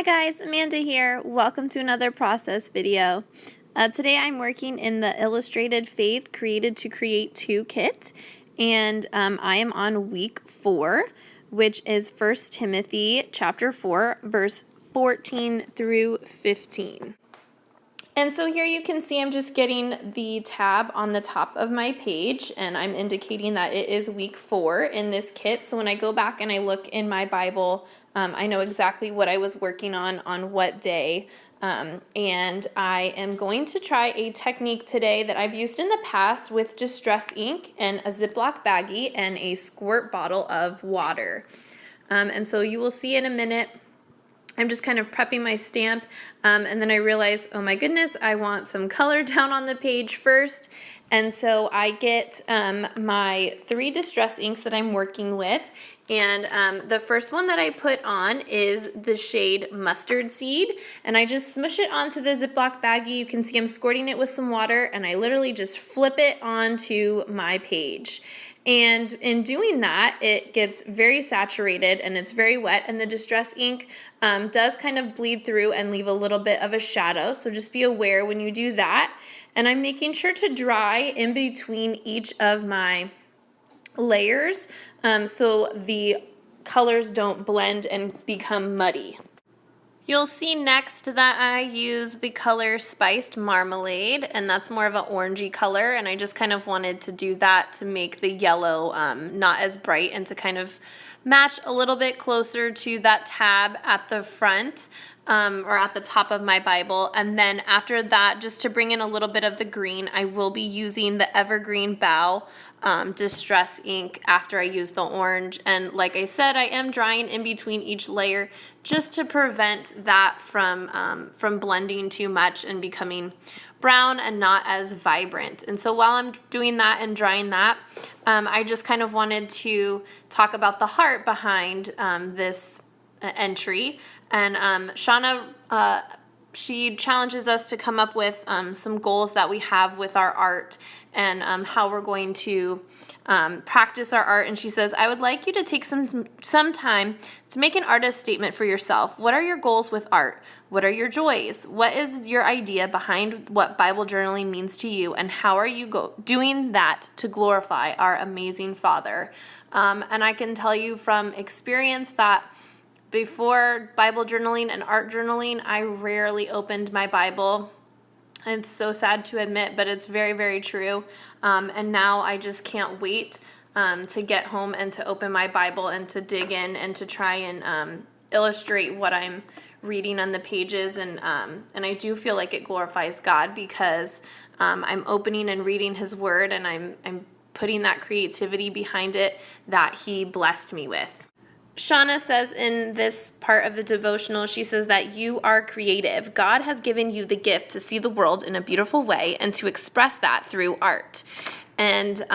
guys, Amanda here. Welcome to another process video. Today I'm working in the Illustrated Faith Created to Create 2 kit, and I am on week 4, which is 1 Timothy chapter 4, verse 14 through 15. And so here you can see I'm just getting the tab on the top of my page, and I'm indicating that it is week 4 in this kit. So when I go back and I look in my Bible, I know exactly what I was working on what day. And I am going to try a technique today that I've used in the past with distress ink and a Ziploc baggie and a squirt bottle of water. And so you will see in a minute. I'm just kind of prepping my stamp, and then I realize, oh my goodness, I want some color down on the page first. And so I get my 3 distress inks that I'm working with, and the first one that I put on is the shade Mustard Seed, and I just smush it onto the Ziploc baggie. You can see I'm squirting it with some water, and I literally just flip it onto my page. And in doing that, it gets very saturated and it's very wet, and the distress ink does kind of bleed through and leave a little bit of a shadow. So just be aware when you do that. And I'm making sure to dry in between each of my layers so the colors don't blend and become muddy. You'll see next that I use the color Spiced Marmalade, and that's more of an orangey color, and I just kind of wanted to do that to make the yellow not as bright and to kind of match a little bit closer to that tab at the front or at the top of my Bible. And then after that, just to bring in a little bit of the green, I will be using the Evergreen Bough distress ink after I use the orange. And like I said, I am drying in between each layer just to prevent that from blending too much and becoming brown and not as vibrant. And so while I'm doing that and drying that, I just kind of wanted to talk about the heart behind this entry. And Shauna, she challenges us to come up with some goals that we have with our art and how we're going to practice our art. And she says, I would like you to take some time to make an artist statement for yourself. What are your goals with art? What are your joys? What is your idea behind what Bible journaling means to you? And how are you doing that to glorify our amazing Father? And I can tell you from experience that before Bible journaling and art journaling, I rarely opened my Bible. It's so sad to admit, but it's very, very true. And now I just can't wait to get home and to open my Bible and to dig in and to try and illustrate what I'm reading on the pages. And I do feel like it glorifies God because I'm opening and reading His Word, and I'm putting that creativity behind it that He blessed me with. Shauna says in this part of the devotional, she says that you are creative. God has given you the gift to see the world in a beautiful way and to express that through art. And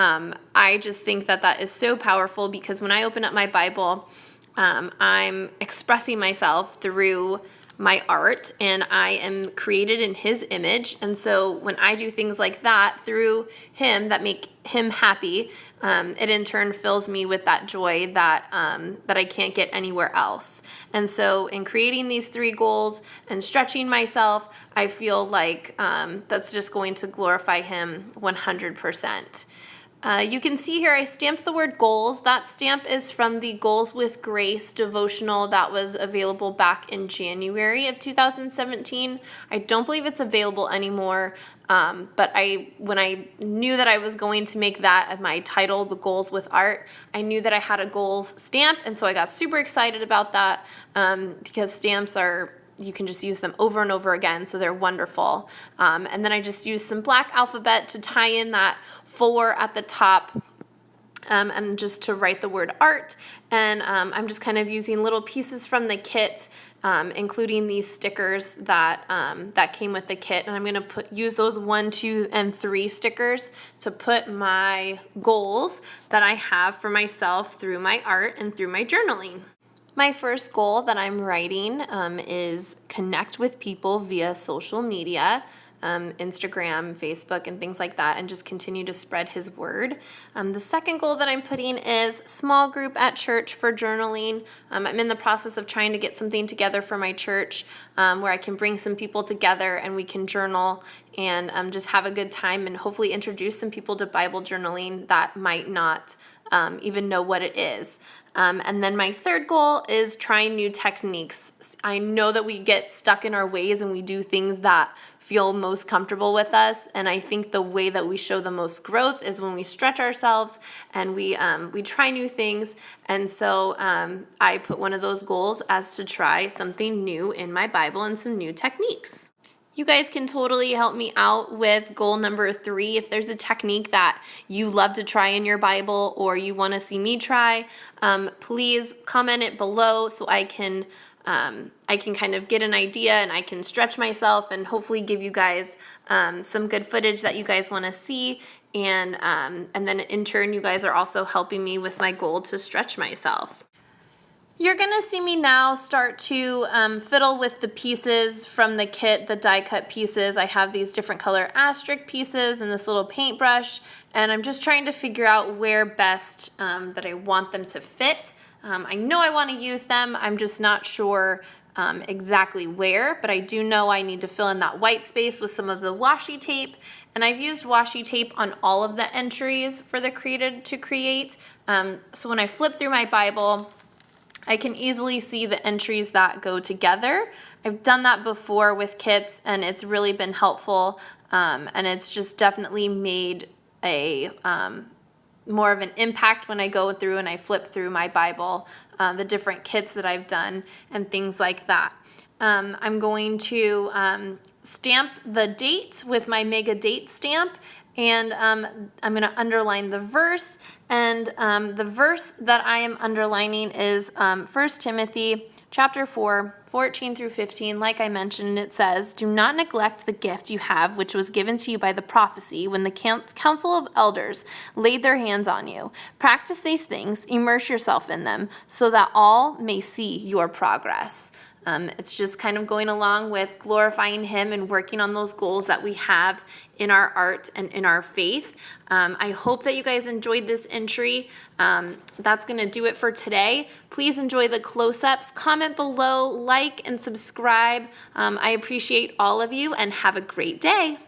I just think that that is so powerful because when I open up my Bible, I'm expressing myself through my art, and I am created in His image. And so when I do things like that through Him that make Him happy, it in turn fills me with that joy that I can't get anywhere else. And so in creating these 3 goals and stretching myself, I feel like that's just going to glorify Him 100%. You can see here I stamped the word goals. That stamp is from the Goals with Grace devotional that was available back in January of 2017. I don't believe it's available anymore, but when I knew that I was going to make that as my title, The Goals with Art, I knew that I had a goals stamp, and so I got super excited about that because stamps you can just use them over and over again, so they're wonderful. And then I just used some black alphabet to tie in that 4 at the top and just to write the word art. And I'm just kind of using little pieces from the kit, including these stickers that came with the kit. And I'm going to use those 1, 2, and 3 stickers to put my goals that I have for myself through my art and through my journaling. My first goal that I'm writing is connect with people via social media. Instagram, Facebook, and things like that, and just continue to spread his word. The second goal that I'm putting is small group at church for journaling. I'm in the process of trying to get something together for my church where I can bring some people together and we can journal and just have a good time and hopefully introduce some people to Bible journaling that might not even know what it is. And then my third goal is trying new techniques. I know that we get stuck in our ways and we do things that feel most comfortable with us. And I think the way that we show the most growth is when we stretch ourselves and we try new things. And so I put one of those goals as to try something new in my Bible and some new techniques. You guys can totally help me out with goal number 3. If there's a technique that you love to try in your Bible or you want to see me try, please comment it below so I can kind of get an idea and I can stretch myself and hopefully give you guys some good footage that you guys want to see. And then in turn, you guys are also helping me with my goal to stretch myself. You're gonna see me now start to fiddle with the pieces from the kit, the die cut pieces. I have these different color asterisk pieces and this little paintbrush, and I'm just trying to figure out where best that I want them to fit. I know I want to use them, I'm just not sure exactly where, but I do know I need to fill in that white space with some of the washi tape, and I've used washi tape on all of the entries for the Created to Create. So when I flip through my Bible, I can easily see the entries that go together. I've done that before with kits and it's really been helpful, and it's just definitely made a more of an impact when I go through and I flip through my Bible, the different kits that I've done and things like that. I'm going to stamp the date with my mega date stamp, and I'm going to underline the verse, and the verse that I am underlining is 1 Timothy chapter 4, 14 through 15. Like I mentioned, it says, "Do not neglect the gift you have, which was given to you by the prophecy when the council of elders laid their hands on you. Practice these things, immerse yourself in them, so that all may see your progress." It's just kind of going along with glorifying Him and working on those goals that we have in our art and in our faith. I hope that you guys enjoyed this entry. That's going to do it for today. Please enjoy the close-ups. Comment below, like, and subscribe. I appreciate all of you, and have a great day.